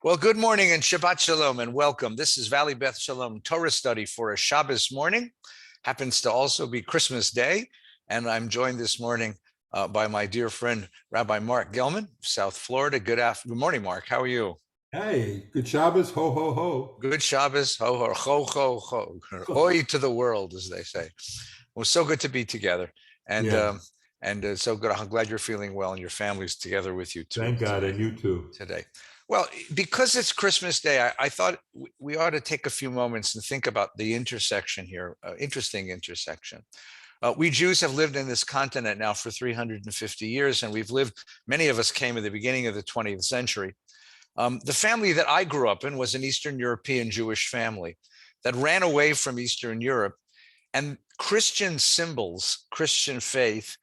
Well, good morning and Shabbat Shalom and welcome. This is Valley Beth Shalom Torah study for a Shabbos morning. Happens to also be Christmas Day. And I'm joined this morning by my dear friend, Rabbi Marc Gellman, South Florida. Good morning, Mark. How are you? Hey, good Shabbos, ho, ho, ho. Good Shabbos, ho, ho, ho, ho, ho. Oi to the world, as they say. Well, so good to be together. And Yeah, so good. I'm glad you're feeling well and your family's together with you too thank God, and you too. today. Well, because it's Christmas Day, I thought we ought to take a few moments and think about the intersection here, interesting intersection. We Jews have lived in this continent now for 350 years, and many of us came at the beginning of the 20th century. The family that I grew up in was an Eastern European Jewish family that ran away from Eastern Europe, and Christian symbols, Christian faith,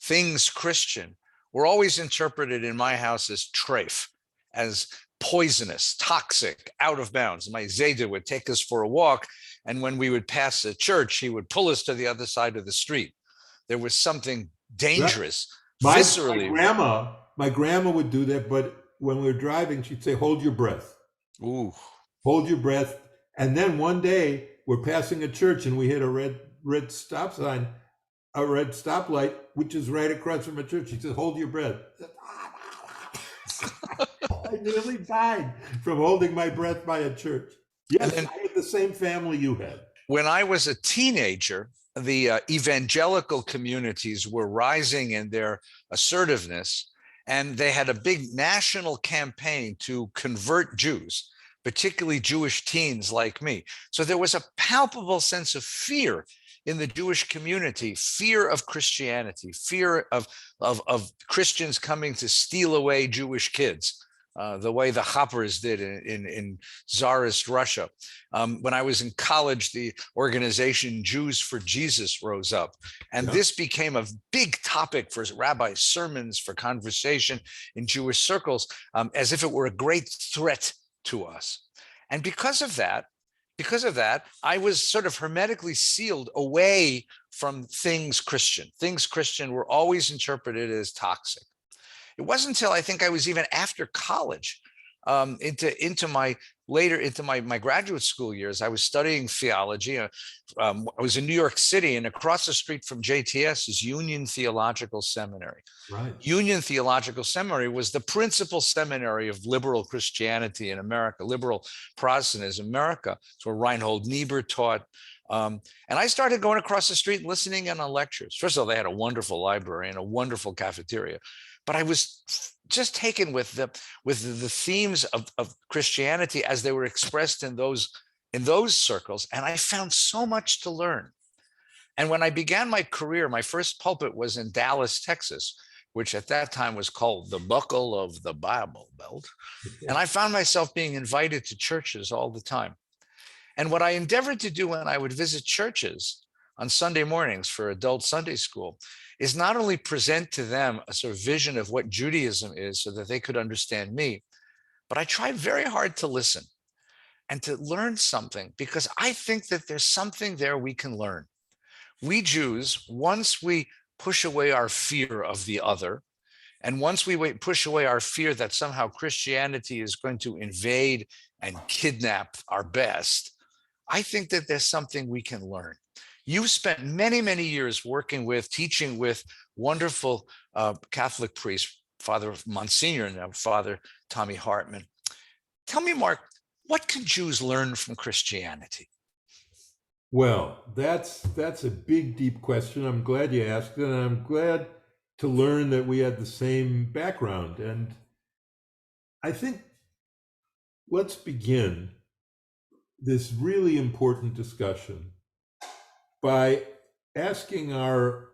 things Christian, were always interpreted in my house as treif, as poisonous, toxic, out of bounds. My Zayda would take us for a walk, and when we would pass a church, he would pull us to the other side of the street. There was something Right. dangerous, My viscerally. grandma would do that, but when we were driving, she'd say, "Hold your breath, Ooh. hold your breath." And then one day we're passing a church and we hit a red stop sign, a red stoplight, which is right across from a church. She said, "Hold your breath." I nearly died from holding my breath by a church. Yes, Then, I had the same family you had. when I was a teenager, the evangelical communities were rising in their assertiveness, and they had a big national campaign to convert Jews, particularly Jewish teens like me. So there was a palpable sense of fear in the Jewish community, fear of Christianity, fear of Christians coming to steal away Jewish kids. The way the Hoppers did in Tsarist Russia. When I was in college, the organization Jews for Jesus rose up. And this became a big topic for rabbi sermons, for conversation in Jewish circles, as if it were a great threat to us. And because of that, I was sort of hermetically sealed away from things Christian. Things Christian were always interpreted as toxic. It wasn't until I think I was even after college, into my graduate school years. I was studying theology. I was in New York City, and across the street from JTS is Union Theological Seminary. Right. Union Theological Seminary was the principal seminary of liberal Christianity in America, liberal Protestantism in America. It's where Reinhold Niebuhr taught. And I started going across the street and listening in on lectures. First of all, they had a wonderful library and a wonderful cafeteria. But I was just taken with the themes of Christianity as they were expressed in those circles, and I found so much to learn. And when I began my career, my first pulpit was in Dallas, Texas, which at that time was called the Buckle of the Bible Belt. And I found myself being invited to churches all the time. And what I endeavored to do when I would visit churches on Sunday mornings for adult Sunday school is not only present to them a sort of vision of what Judaism is so that they could understand me, but I tried very hard to listen and to learn something, because I think that there's something there we can learn. We Jews, once we push away our fear of the other, and once we push away our fear that somehow Christianity is going to invade and kidnap our best, I think that there's something we can learn. You've spent many, many years teaching with wonderful Catholic priests, Father Monsignor and now Father Tommy Hartman. Tell me, Mark, what can Jews learn from Christianity? Well, that's a big, deep question. I'm glad you asked it, and I'm glad to learn that we had the same background. And I think let's begin this really important discussion by asking our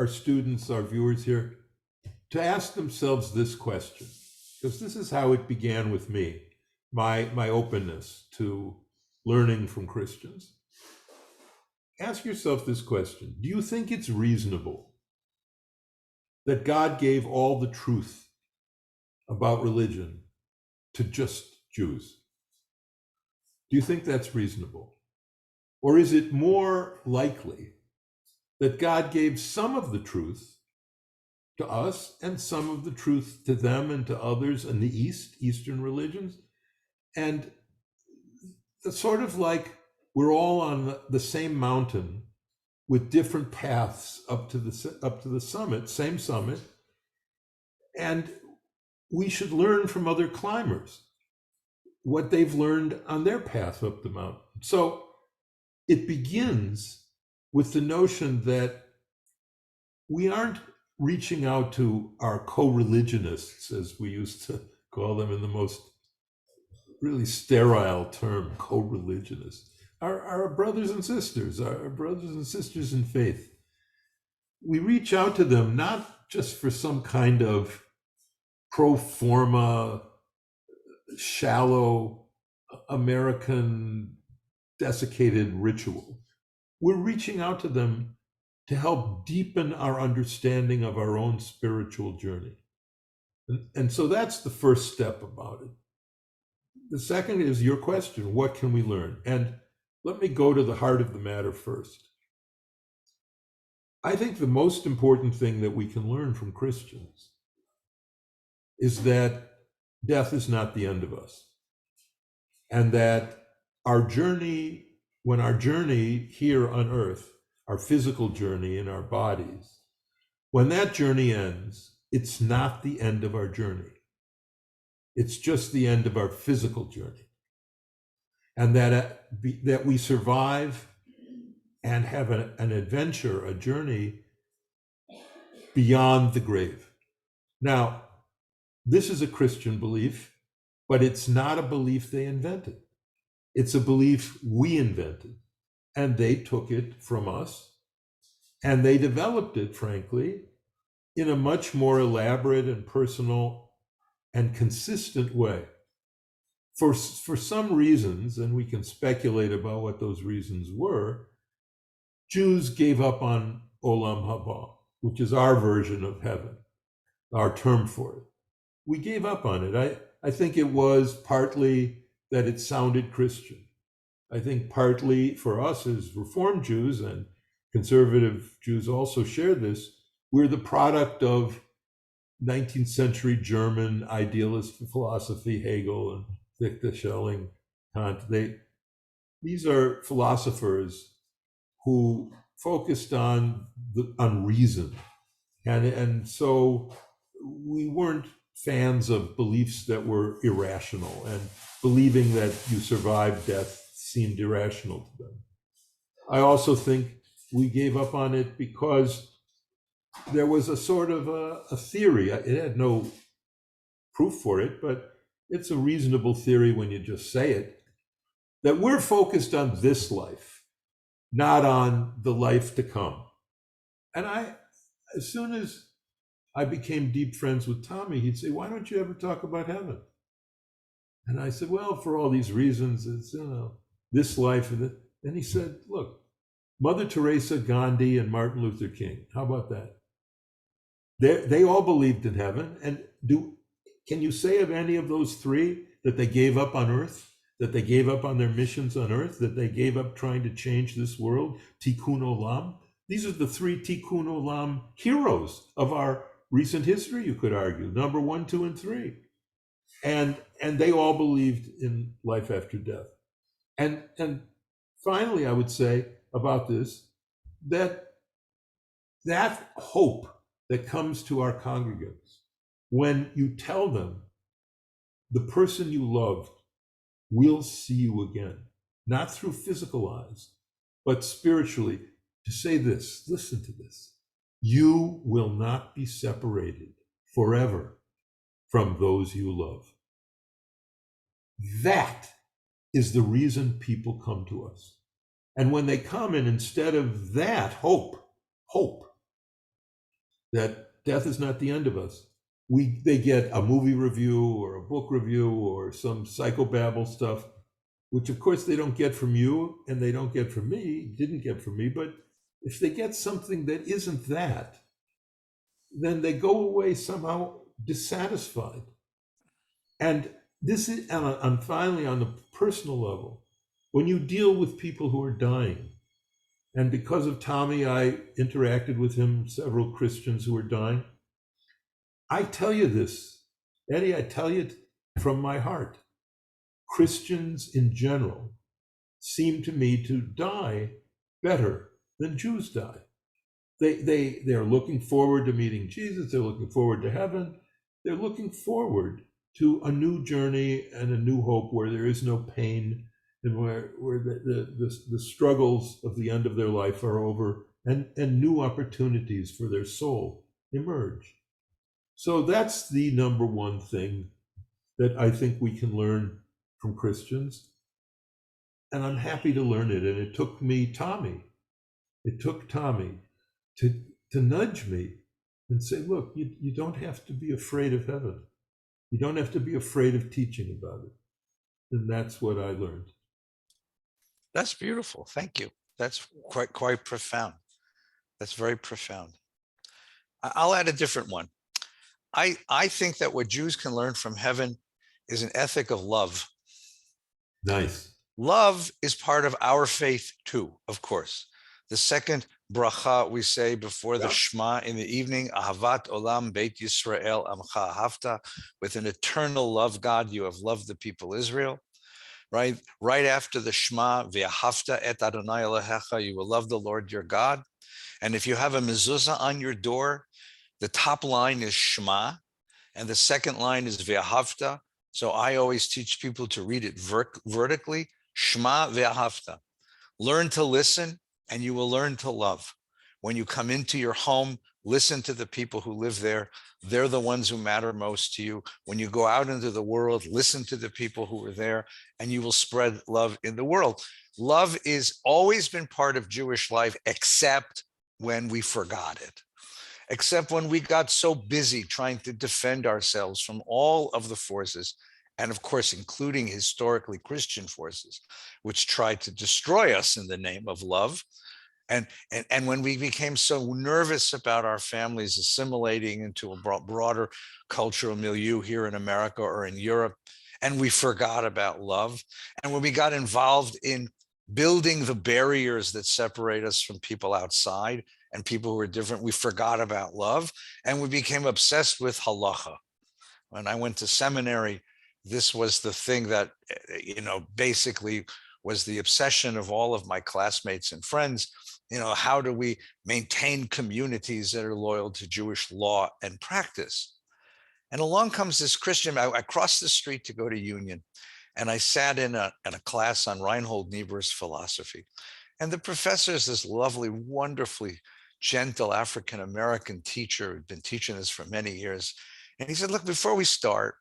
students, our viewers here, to ask themselves this question, because this is how it began with me, my openness to learning from Christians. Ask yourself this question: do you think it's reasonable that God gave all the truth about religion to just Jews? Do you think that's reasonable? Or is it more likely that God gave some of the truth to us and some of the truth to them and to others in the Eastern religions, And it's sort of like we're all on the same mountain with different paths up to the summit, same summit, and we should learn from other climbers what they've learned on their path up the mountain. So it begins with the notion that we aren't reaching out to our co-religionists, as we used to call them in the most really sterile term, co-religionists, our brothers and sisters, our brothers and sisters in faith. We reach out to them not just for some kind of pro forma, shallow American desiccated ritual. We're reaching out to them to help deepen our understanding of our own spiritual journey. And so that's the first step about it. The second is your question, what can we learn? And let me go to the heart of the matter first. I think the most important thing that we can learn from Christians is that death is not the end of us. And that our journey, when our journey here on earth, our physical journey in our bodies, when that journey ends, it's not the end of our journey. It's just the end of our physical journey. And that we survive and have an adventure, a journey beyond the grave. Now, this is a Christian belief, but it's not a belief they invented. It's a belief we invented, and they took it from us, and they developed it, frankly, in a much more elaborate and personal and consistent way. For some reasons, and we can speculate about what those reasons were, Jews gave up on Olam Haba, which is our version of heaven, our term for it. We gave up on it. I think it was partly that it sounded Christian. I think partly for us as Reformed Jews, and conservative Jews also share this, we're the product of 19th century German idealist philosophy, Hegel and Fichte, Schelling, Kant. These are philosophers who focused on reason. And so we weren't fans of beliefs that were irrational, and believing that you survive death seemed irrational to them. I also think we gave up on it because there was a sort of a theory. It had no proof for it, but it's a reasonable theory when you just say it, that we're focused on this life, not on the life to come. And as soon as I became deep friends with Tommy, he'd say, why don't you ever talk about heaven? And I said, well, for all these reasons, it's, this life. And he said, look, Mother Teresa, Gandhi, and Martin Luther King, how about that? They all believed in heaven. And can you say of any of those three that they gave up on earth, that they gave up on their missions on earth, that they gave up trying to change this world? Tikkun Olam. These are the three Tikkun Olam heroes of our recent history, you could argue, number 1, 2, and 3. And they all believed in life after death. And finally, I would say about this, that hope that comes to our congregants when you tell them the person you loved will see you again, not through physical eyes, but spiritually, to say this, listen to this, you will not be separated forever from those you love. That is the reason people come to us. And when they come, and instead of that hope that death is not the end of us, they get a movie review or a book review or some psychobabble stuff, which of course they don't get from you and they don't get from me, didn't get from me. But if they get something that isn't that, then they go away somehow dissatisfied. And this is, and finally, on the personal level, when you deal with people who are dying, and because of Tommy, I interacted with him, several Christians who are dying. I tell you this, Eddie, I tell you from my heart. Christians in general seem to me to die better than Jews die. They're looking forward to meeting Jesus. They're looking forward to heaven. They're looking forward to a new journey and a new hope where there is no pain and where the struggles of the end of their life are over and new opportunities for their soul emerge. So that's the number one thing that I think we can learn from Christians. And I'm happy to learn it. And it took Tommy to nudge me and say, look, you don't have to be afraid of heaven. You don't have to be afraid of teaching about it. And that's what I learned. That's beautiful. Thank you. That's quite profound. That's very profound. I'll add a different one. I think that what Jews can learn from heaven is an ethic of love. Nice. Love is part of our faith too, of course. The second bracha we say before the Shema in the evening, Ahavat Olam Beit Yisrael Amcha Ahavta, with an eternal love, God, you have loved the people Israel. Right after the Shema, V'ahavta et Adonai Elohecha, you will love the Lord your God. And if you have a mezuzah on your door, the top line is Shema, and the second line is V'ahavta. So I always teach people to read it vertically, Shema V'ahavta. Learn to listen, and you will learn to love. When you come into your home, listen to the people who live there. They're the ones who matter most to you. When you go out into the world, listen to the people who are there, and you will spread love in the world. Love is always been part of Jewish life, except when we forgot it. Except when we got so busy trying to defend ourselves from all of the forces, and of course, including historically Christian forces, which tried to destroy us in the name of love. And when we became so nervous about our families assimilating into a broader cultural milieu here in America or in Europe, and we forgot about love, and when we got involved in building the barriers that separate us from people outside and people who are different, we forgot about love, and we became obsessed with halacha. When I went to seminary, this was the thing that, basically was the obsession of all of my classmates and friends. How do we maintain communities that are loyal to Jewish law and practice? And along comes this Christian. I crossed the street to go to Union, and I sat in a class on Reinhold Niebuhr's philosophy. And the professor is this lovely, wonderfully gentle African-American teacher who'd been teaching this for many years. And he said, look, before we start,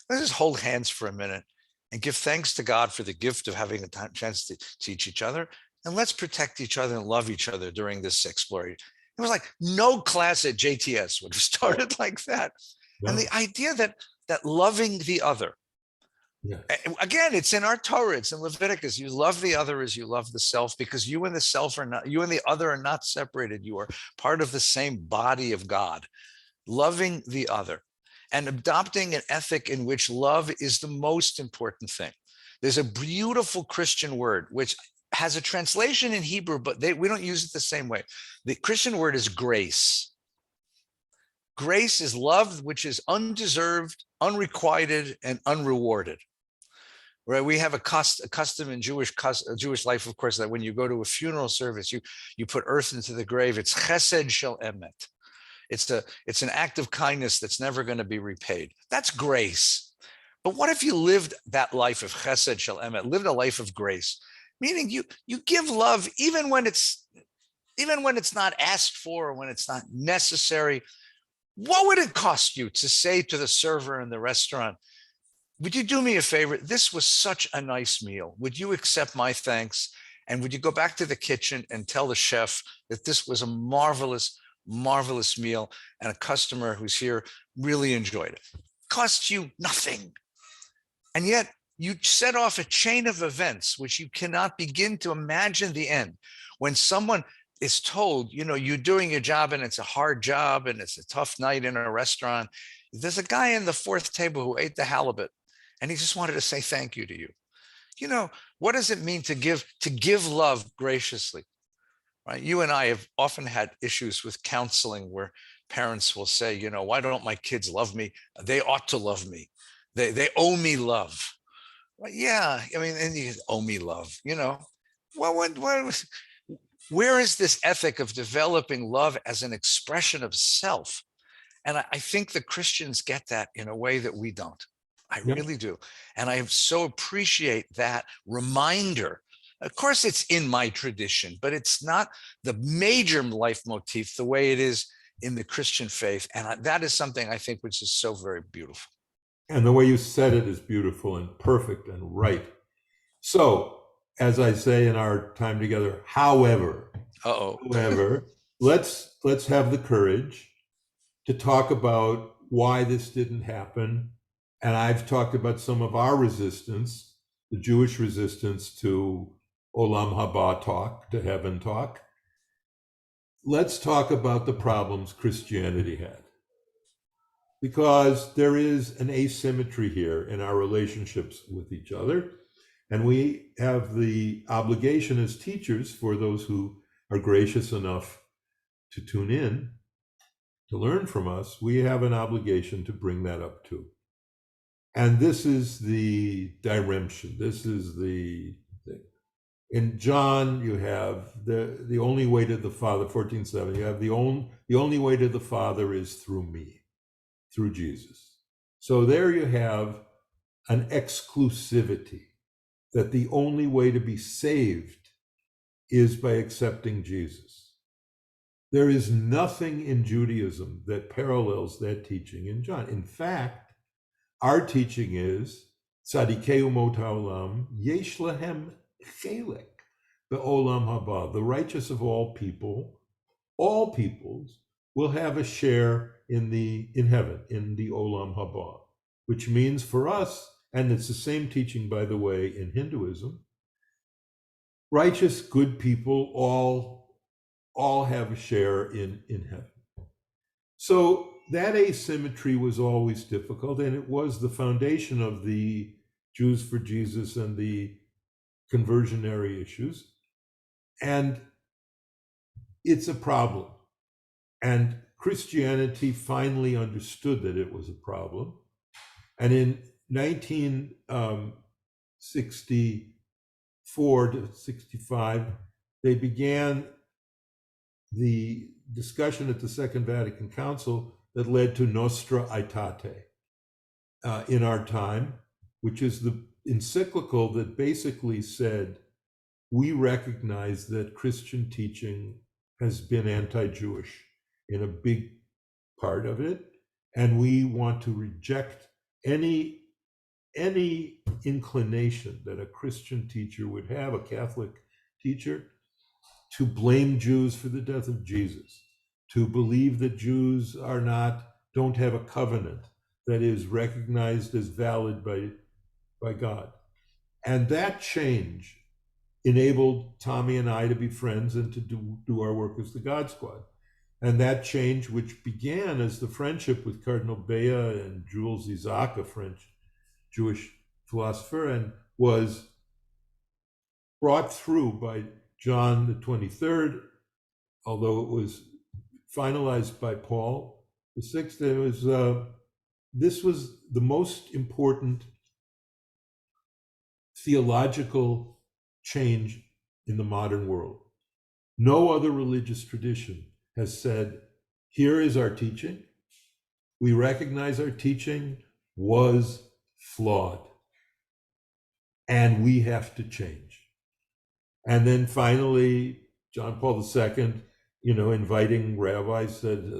let's just hold hands for a minute and give thanks to God for the gift of having a chance to teach each other. And let's protect each other and love each other during this exploration. It was like no class at JTS would have started like that. No. And the idea that loving the other, yes. Again, it's in our Torah, it's in Leviticus. You love the other as you love the self, because you and the other are not separated. You are part of the same body of God. Loving the other and adopting an ethic in which love is the most important thing. There's a beautiful Christian word which has a translation in Hebrew, but we don't use it the same way. The Christian word is grace. Grace is love which is undeserved, unrequited, and unrewarded. Right? We have a custom in Jewish life, of course, that when you go to a funeral service, you put earth into the grave. It's chesed shel emet. It's an act of kindness that's never going to be repaid. That's grace. But what if you lived that life of chesed shel emet, lived a life of grace, meaning you give love even when it's not asked for or when it's not necessary? What would it cost you to say to the server in the restaurant, would you do me a favor? This was such a nice meal. Would you accept my thanks? And would you go back to the kitchen and tell the chef that this was a marvelous meal and a customer who's here really enjoyed it? Costs you nothing. And yet you set off a chain of events which you cannot begin to imagine the end. When someone is told, you're doing your job and it's a hard job and it's a tough night in a restaurant. There's a guy in the fourth table who ate the halibut and he just wanted to say thank you to you. What does it mean to give love graciously? Right? You and I have often had issues with counseling where parents will say, why don't my kids love me? They ought to love me. They owe me love. Well, yeah, I mean, and you owe me love, Well, where is this ethic of developing love as an expression of self? And I think the Christians get that in a way that we don't. I Yeah. really do. And I so appreciate that reminder. Of course, it's in my tradition, but it's not the major life motif the way it is in the Christian faith. And that is something I think which is so very beautiful. And the way you said it is beautiful and perfect and right. So, as I say in our time together, however, Uh-oh. let's have the courage to talk about why this didn't happen. And I've talked about some of our resistance, the Jewish resistance to Olam Haba talk, to heaven talk. Let's talk about the problems Christianity had. Because there is an asymmetry here in our relationships with each other. And we have the obligation as teachers, for those who are gracious enough to tune in, to learn from us, we have an obligation to bring that up too. And this is the diremption. This is the thing. In John, you have the only way to the Father, 14:7. You have the only way to the Father is through me, through Jesus. So there you have an exclusivity, that the only way to be saved is by accepting Jesus. There is nothing in Judaism that parallels that teaching in John. In fact, our teaching is tzadikei umot haolam yesh lahem chelek be'olam haba. The righteous of all peoples, will have a share in heaven, in the olam haba, which means for us, and it's the same teaching, by the way, in Hinduism, righteous, good people all have a share in heaven. So that asymmetry was always difficult, and it was the foundation of the Jews for Jesus and the conversionary issues. And it's a problem. And Christianity finally understood that it was a problem. And in 1964 to 65, they began the discussion at the Second Vatican Council that led to Nostra Aetate in our time, which is the encyclical that basically said, we recognize that Christian teaching has been anti-Jewish in a big part of it, and we want to reject any inclination that a Christian teacher would have, a Catholic teacher, to blame Jews for the death of Jesus, to believe that Jews don't have a covenant that is recognized as valid by God. And that change enabled Tommy and I to be friends and to do our work as the God Squad. And that change, which began as the friendship with Cardinal Bea and Jules Isaac, a French Jewish philosopher, and was brought through by John the 23rd, although it was finalized by Paul the Sixth. This was the most important theological change in the modern world. No other religious tradition has said, here is our teaching. We recognize our teaching was flawed, and we have to change. And then finally, John Paul II, inviting rabbis, said,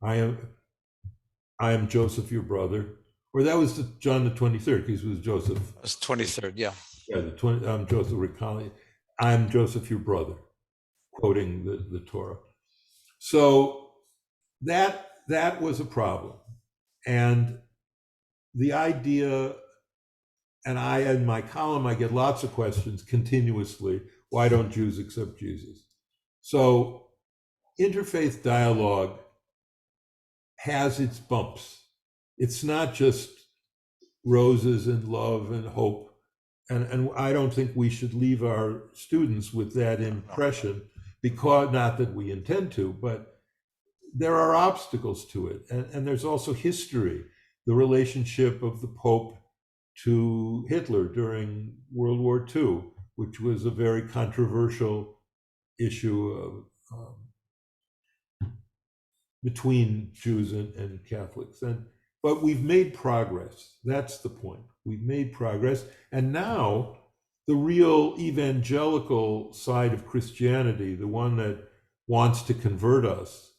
I am Joseph, your brother. Or that was John the 23rd, because it was Joseph. It was 23rd, yeah. Yeah, I'm Joseph recalling. I'm Joseph, your brother, quoting the Torah. So that was a problem. And the idea, and in my column, I get lots of questions continuously. Why don't Jews accept Jesus? So interfaith dialogue has its bumps. It's not just roses and love and hope. And I don't think we should leave our students with that impression, because, not that we intend to, but there are obstacles to it. And there's also history, the relationship of the Pope to Hitler during World War II, which was a very controversial issue of, between Jews and Catholics. But we've made progress. That's the point. We've made progress. And now the real evangelical side of Christianity, the one that wants to convert us,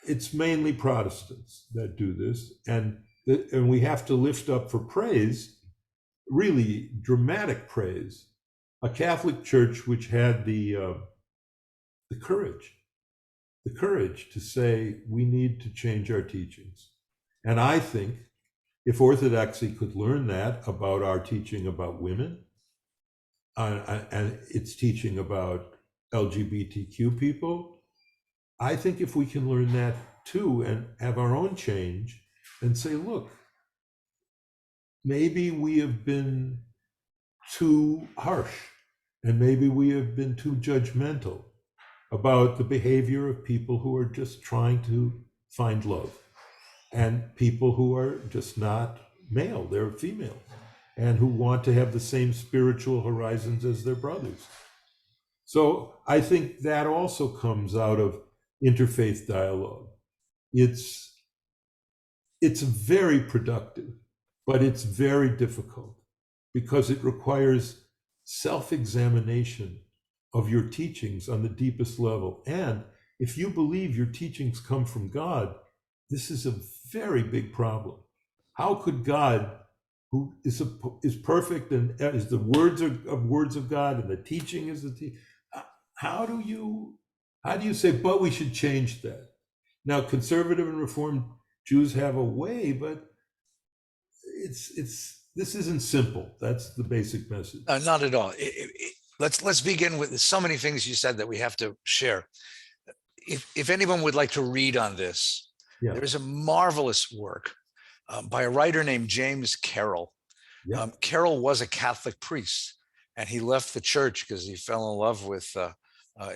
it's mainly Protestants that do this. And we have to lift up for praise, really dramatic praise, a Catholic Church which had the courage to say we need to change our teachings. And I think if Orthodoxy could learn that about our teaching about women and its teaching about LGBTQ people, I think if we can learn that too and have our own change and say, look, maybe we have been too harsh and maybe we have been too judgmental about the behavior of people who are just trying to find love and people who are just not male, they're female, and who want to have the same spiritual horizons as their brothers. So I think that also comes out of interfaith dialogue. It's very productive, but it's very difficult because it requires self-examination of your teachings on the deepest level. And if you believe your teachings come from God, this is a very big problem. How could God, who is perfect and is the words of God and the teaching is the teaching, how do you say, but we should change that? Now, conservative and reformed Jews have a way, but this isn't simple. That's the basic message. Not at all. Let's begin with so many things you said that we have to share. If anyone would like to read on this, there is a marvelous work by a writer named James Carroll. Carroll was a Catholic priest, and he left the church because he fell in love with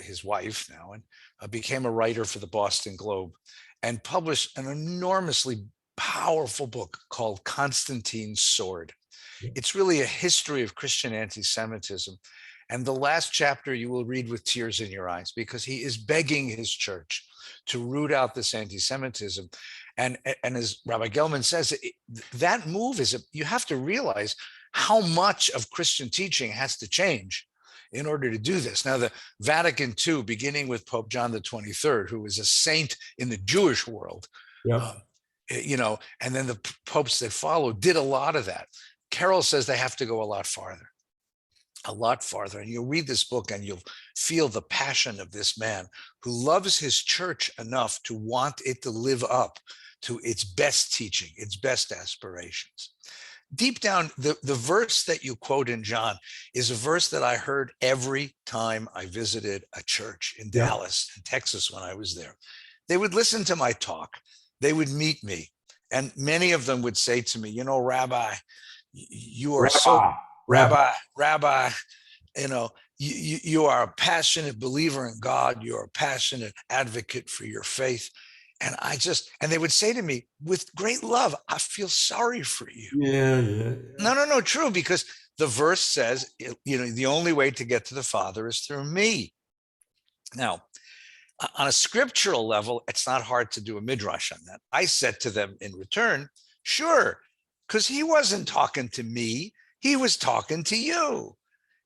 his wife now, and became a writer for the Boston Globe, and published an enormously powerful book called Constantine's Sword. It's really a history of Christian anti-Semitism. And the last chapter you will read with tears in your eyes, because he is begging his church to root out this anti-Semitism. And as Rabbi Gellman says, that move you have to realize how much of Christian teaching has to change in order to do this. Now, the Vatican II, beginning with Pope John the 23rd, who was a saint in the Jewish world, and then the popes that followed did a lot of that. Carroll says they have to go a lot farther. And you'll read this book and you'll feel the passion of this man who loves his church enough to want it to live up to its best teaching, its best aspirations. Deep down, the verse that you quote in John is a verse that I heard every time I visited a church in Dallas, in Texas, when I was there. They would listen to my talk. They would meet me. And many of them would say to me, Rabbi, you are Rabbi, you are a passionate believer in God. You're a passionate advocate for your faith. And they would say to me with great love, I feel sorry for you. Yeah. No, true. Because the verse says, the only way to get to the Father is through me. Now, on a scriptural level, it's not hard to do a midrash on that. I said to them in return, sure, because he wasn't talking to me. He was talking to you.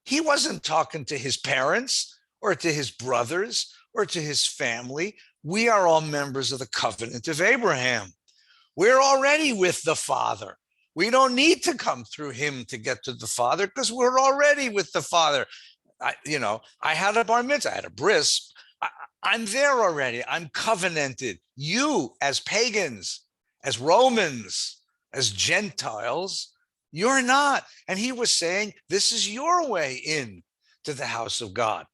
He wasn't talking to his parents or to his brothers or to his family. We are all members of the covenant of Abraham. We're already with the Father. We don't need to come through him to get to the Father because we're already with the Father. I had a bar mitzvah, I had a bris. I'm there already. I'm covenanted. You, as pagans, as Romans, as Gentiles, you're not. And he was saying, this is your way in to the house of God.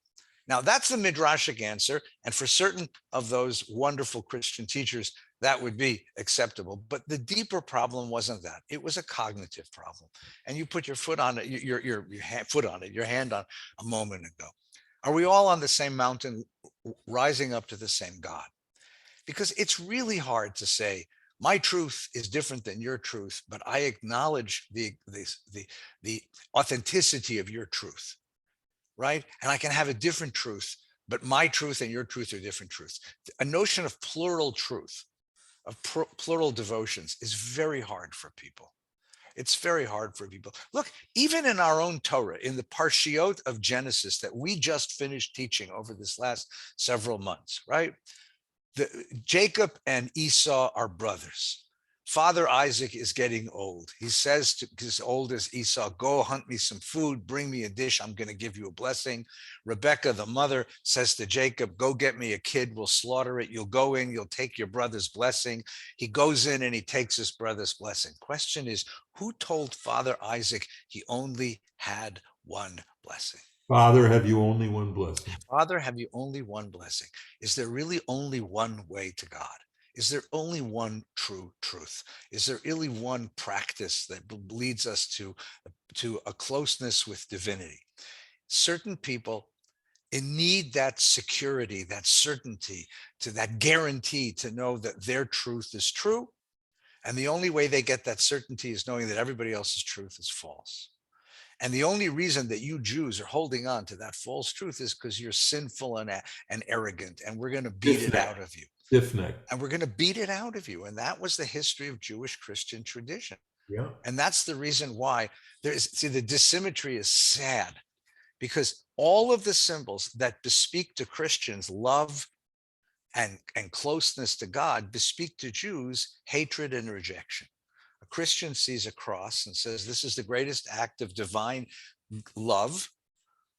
Now, that's the midrashic answer. And for certain of those wonderful Christian teachers, that would be acceptable. But the deeper problem wasn't that. It was a cognitive problem. And you put your foot on it, your hand on a moment ago. Are we all on the same mountain, rising up to the same God? Because it's really hard to say, My truth is different than your truth, but I acknowledge the authenticity of your truth, right? And I can have a different truth, but my truth and your truth are different truths. A notion of plural truth, of plural devotions is very hard for people. It's very hard for people. Look, even in our own Torah, in the Parshiot of Genesis that we just finished teaching over this last several months, right? Jacob and Esau are brothers. Father Isaac is getting old. He says to his oldest Esau, go hunt me some food, bring me a dish, I'm going to give you a blessing. Rebecca, the mother, says to Jacob, go get me a kid, we'll slaughter it. You'll go in, you'll take your brother's blessing. He goes in and he takes his brother's blessing. Question is, who told Father Isaac he only had one blessing? Father, have you only one blessing? Father, have you only one blessing? Is there really only one way to God? Is there only one true truth? Is there really one practice that leads us to a closeness with divinity? Certain people need that security, that certainty, to that guarantee to know that their truth is true. And the only way they get that certainty is knowing that everybody else's truth is false. And the only reason that you Jews are holding on to that false truth is because you're sinful and arrogant, and we're going to beat it out of you. Stiff-necked. And we're going to beat it out of you. And that was the history of Jewish Christian tradition. Yeah. And that's the reason why the dissymmetry is sad, because all of the symbols that bespeak to Christians love and closeness to God bespeak to Jews hatred and rejection. A Christian sees a cross and says, this is the greatest act of divine love,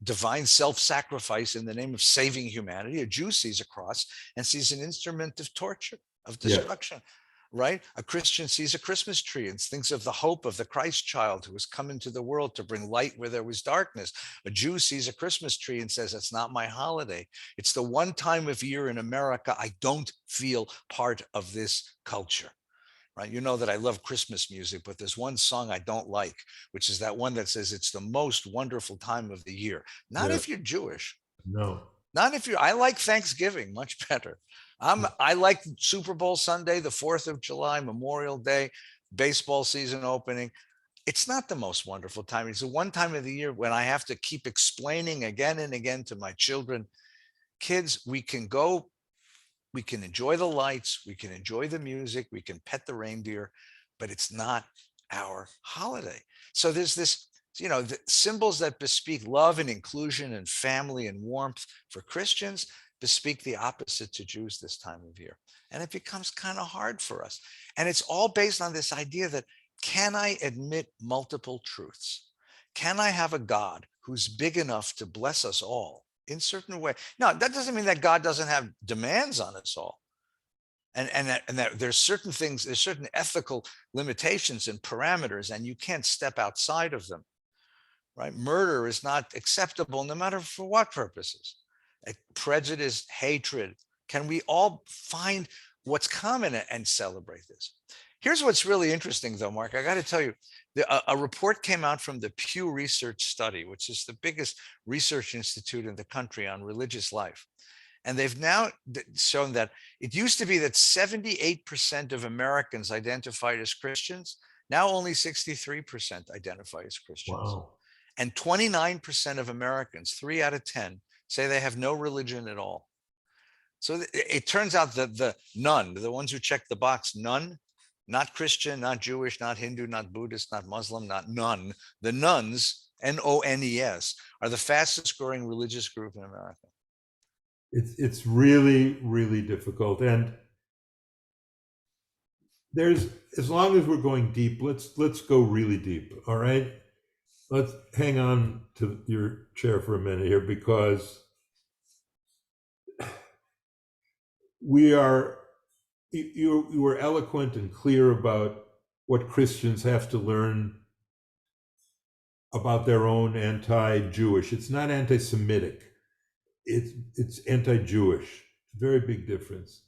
divine self-sacrifice in the name of saving humanity. A Jew sees a cross and sees an instrument of torture, of destruction, right? A Christian sees a Christmas tree and thinks of the hope of the Christ child who has come into the world to bring light where there was darkness. A Jew sees a Christmas tree and says, it's not my holiday. It's the one time of year in America I don't feel part of this culture. Right? You know that I love Christmas music, but there's one song I don't like, which is that one that says it's the most wonderful time of the year. Not if you're Jewish. No. Not if you're, I like Thanksgiving much better. I like Super Bowl Sunday, the 4th of July, Memorial Day, baseball season opening. It's not the most wonderful time. It's the one time of the year when I have to keep explaining again and again to my children, kids, we can go, we can enjoy the lights, we can enjoy the music, we can pet the reindeer, but it's not our holiday. So there's this, the symbols that bespeak love and inclusion and family and warmth for Christians bespeak the opposite to Jews this time of year. And it becomes kind of hard for us. And it's all based on this idea that, can I admit multiple truths? Can I have a God who's big enough to bless us all in certain way? Now, that doesn't mean that God doesn't have demands on us all. And that there's certain things, there's certain ethical limitations and parameters, and you can't step outside of them, right? Murder is not acceptable no matter for what purposes. Prejudice, hatred. Can we all find what's common and celebrate this? Here's what's really interesting, though, Mark. I got to tell you, a report came out from the Pew Research Study, which is the biggest research institute in the country on religious life. And they've now shown that it used to be that 78% of Americans identified as Christians. Now only 63% identify as Christians. Wow. And 29% of Americans, 3 out of 10, say they have no religion at all. So it turns out that the none, the ones who check the box, none, not Christian, not Jewish, not Hindu, not Buddhist, not Muslim, not none. The nones, N-O-N-E-S, are the fastest growing religious group in America. It's really, really difficult. And there's, as long as we're going deep, let's go really deep. All right. Let's hang on to your chair for a minute here, because you were eloquent and clear about what Christians have to learn about their own anti-Jewish. It's not anti-Semitic. It's anti-Jewish. Very big difference.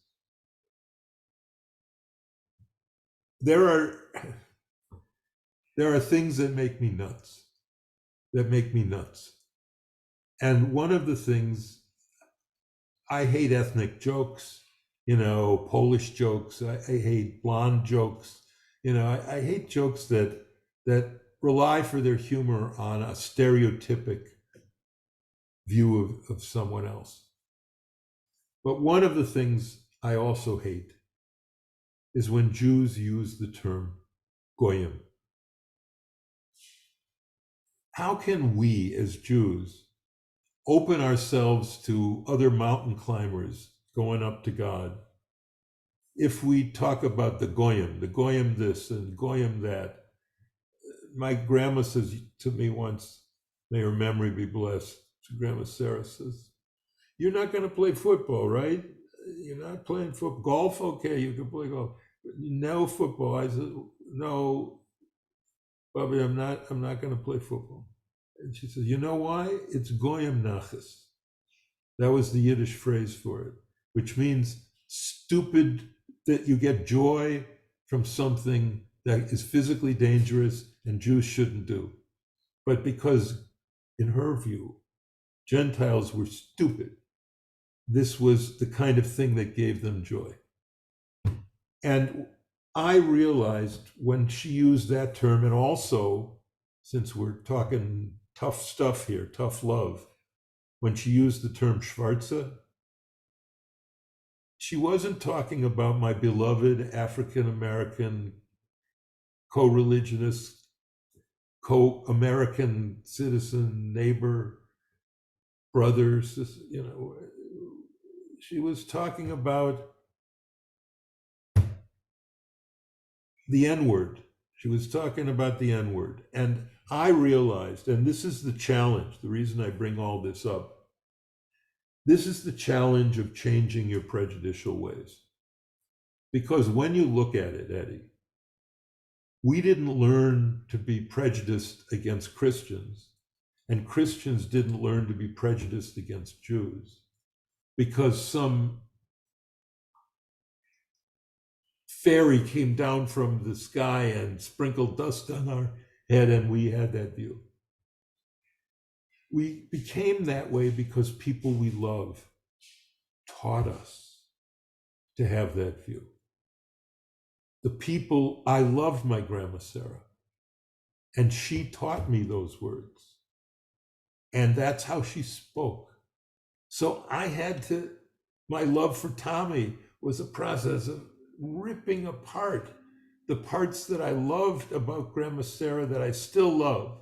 There are things that make me nuts. And one of the things, I hate ethnic jokes. Polish jokes. I hate blonde jokes. I hate jokes that rely for their humor on a stereotypic view of someone else. But one of the things I also hate is when Jews use the term goyim. How can we as Jews open ourselves to other mountain climbers going up to God if we talk about the goyim this and goyim that? My grandma says to me once, may her memory be blessed, Grandma Sarah says, "You're not going to play football, right? You're not playing football. Golf, okay, you can play golf. No football." I said, "No, Bobby, I'm not going to play football." And she says, "You know why? It's goyim nachas." That was the Yiddish phrase for it, which means stupid, that you get joy from something that is physically dangerous and Jews shouldn't do. But because, in her view, Gentiles were stupid, this was the kind of thing that gave them joy. And I realized when she used that term, and also, since we're talking tough stuff here, tough love, when she used the term Schwarze, she wasn't talking about my beloved African-American co-religionist, co-American citizen, neighbor, brother. She was talking about the N-word. She was talking about the N-word. And I realized, and this is the challenge, the reason I bring all this up, this is the challenge of changing your prejudicial ways. Because when you look at it, Eddie, we didn't learn to be prejudiced against Christians, and Christians didn't learn to be prejudiced against Jews, because some fairy came down from the sky and sprinkled dust on our head, and we had that view. We became that way because people we love taught us to have that view. I loved my Grandma Sarah, and she taught me those words. And that's how she spoke. So my love for Tommy was a process of ripping apart the parts that I loved about Grandma Sarah that I still love,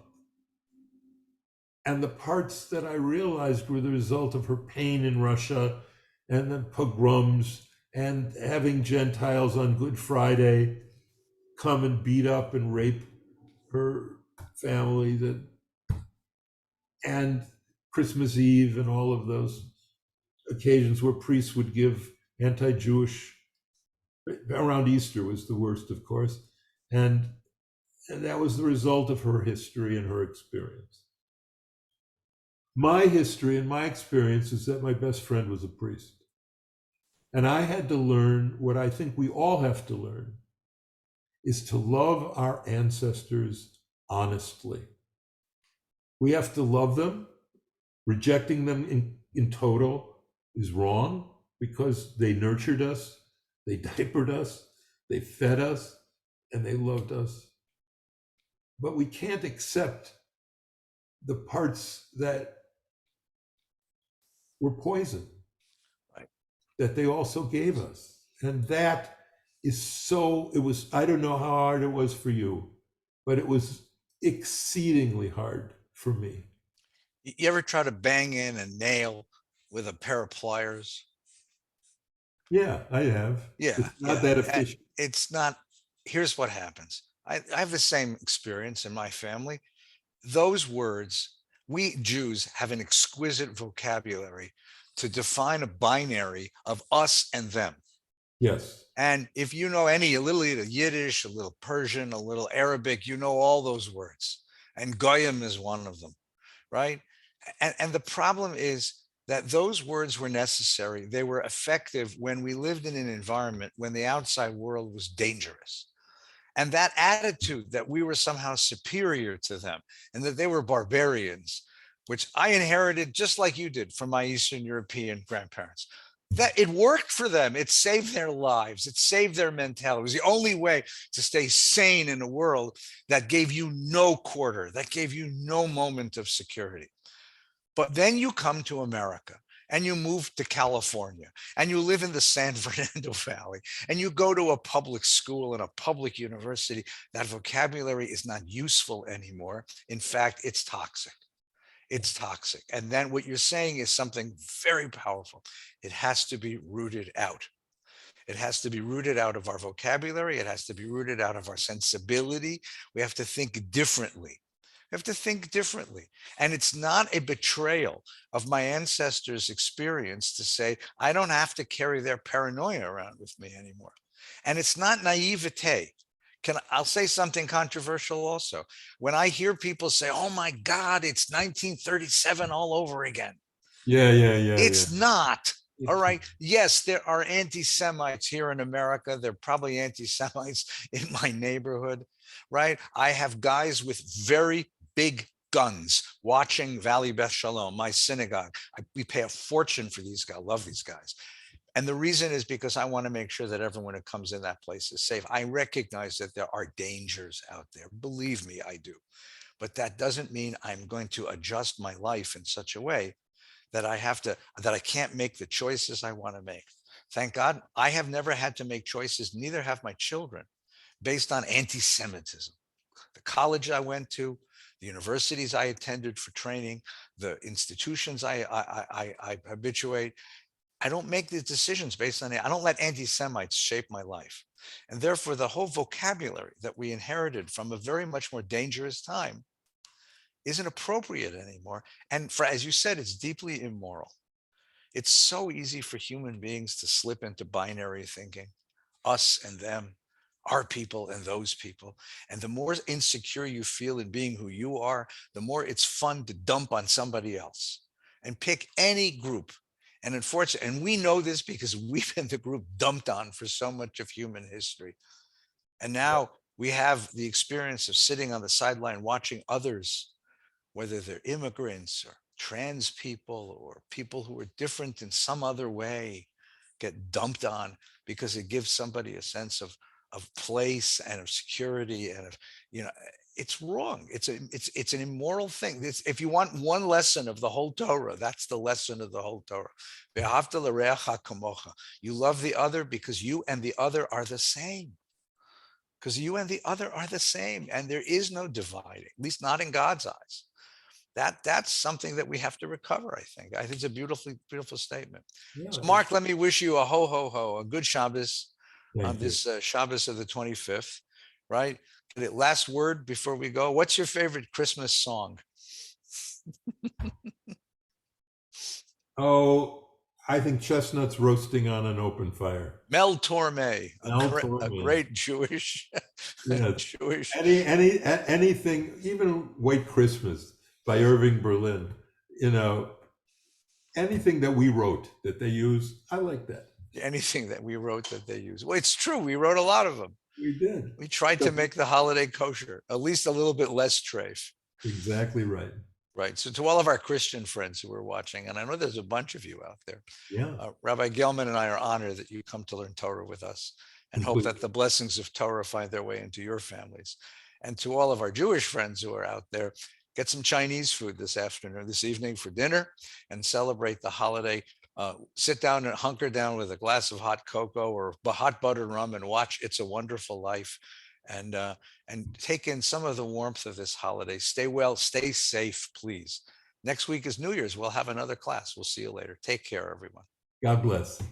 and the parts that I realized were the result of her pain in Russia and the pogroms and having Gentiles on Good Friday come and beat up and rape her family, and Christmas Eve and all of those occasions where priests would give anti-Jewish, around Easter was the worst, of course, and that was the result of her history and her experience. My history and my experience is that my best friend was a priest. And I had to learn what I think we all have to learn, is to love our ancestors honestly. We have to love them. Rejecting them in total is wrong, because they nurtured us, they diapered us, they fed us, and they loved us. But we can't accept the parts that were poison, Right, that they also gave us. And that is I don't know how hard it was for you, but it was exceedingly hard for me. you ever try to bang in a nail with a pair of pliers? Yeah, I have. Yeah, It's not that yeah. efficient. It's not. Here's what happens. I have the same experience in my family. Those words, we Jews have an exquisite vocabulary to define a binary of us and them. Yes. And if you know a little Yiddish, a little Persian, a little Arabic, you know all those words. And Goyim is one of them, right? And the problem is that those words were necessary. They were effective when we lived in an environment when the outside world was dangerous. And that attitude that we were somehow superior to them and that they were barbarians, which I inherited just like you did from my Eastern European grandparents. that it worked for them. It saved their lives. It saved their mentality. It was the only way to stay sane in a world that gave you no quarter, that gave you no moment of security. But then you come to America and you move to California and you live in the San Fernando Valley and you go to a public school and a public university. That vocabulary is not useful anymore. In fact, it's toxic. It's toxic. And then what you're saying is something very powerful. It has to be rooted out. It has to be rooted out of our vocabulary. It has to be rooted out of our sensibility. We have to think differently. We have to think differently. And it's not a betrayal of my ancestors' experience to say, I don't have to carry their paranoia around with me anymore. And it's not naivete. I'll say something controversial also. When I hear people say, oh my God, it's 1937 all over again. Yeah. It's not. All It's, right. Yes, there are anti-Semites here in America. There are probably anti-Semites in my neighborhood, right? I have guys with very big guns watching Valley Beth Shalom, my synagogue. We pay a fortune for these guys. I love these guys. And the reason is because I want to make sure that everyone who comes in that place is safe. I recognize that there are dangers out there. Believe me, I do. But that doesn't mean I'm going to adjust my life in such a way that I can't make the choices I want to make. Thank God, I have never had to make choices, neither have my children, based on anti-Semitism. The college I went to, the universities I attended for training, the institutions I habituate, I don't make these decisions based on it. I don't let anti-Semites shape my life. And therefore, the whole vocabulary that we inherited from a very much more dangerous time isn't appropriate anymore. And as you said, it's deeply immoral. It's so easy for human beings to slip into binary thinking, us and them, our people and those people. And the more insecure you feel in being who you are, the more it's fun to dump on somebody else and pick any group. And unfortunately, and we know this because we've been the group dumped on for so much of human history. And now we have the experience of sitting on the sideline watching others, whether they're immigrants or trans people or people who are different in some other way, get dumped on because it gives somebody a sense of place and of security and of, it's wrong. It's an immoral thing. If you want one lesson of the whole Torah, that's the lesson of the whole Torah. You love the other because you and the other are the same. Because you and the other are the same, and there is no dividing, at least not in God's eyes. That's something that we have to recover, I think. I think it's a beautiful statement. yeah, So, Mark, let me wish you a ho, ho, ho, a good Shabbos on thank you. this Shabbos of the 25th, right? Last word before we go. What's your favorite Christmas song? Oh, I think chestnuts roasting on an open fire. Mel Torme, Mel a Torme. great Jewish, Yes. Jewish. Anything, even White Christmas by Irving Berlin, anything that we wrote that they use, I like that. Anything that we wrote that they use. Well, it's true. We wrote a lot of them. We did. We tried to make the holiday kosher, at least a little bit less treif. Exactly right. Right. So to all of our Christian friends who are watching, and I know there's a bunch of you out there, Yeah. Rabbi Gellman and I are honored that you come to learn Torah with us and hope that the blessings of Torah find their way into your families. And to all of our Jewish friends who are out there, get some Chinese food this evening for dinner and celebrate the holiday. Sit down and hunker down with a glass of hot cocoa or hot buttered rum and watch It's a Wonderful Life. And take in some of the warmth of this holiday. Stay well, stay safe, please. Next week is New Year's. We'll have another class. We'll see you later. Take care, everyone. God bless.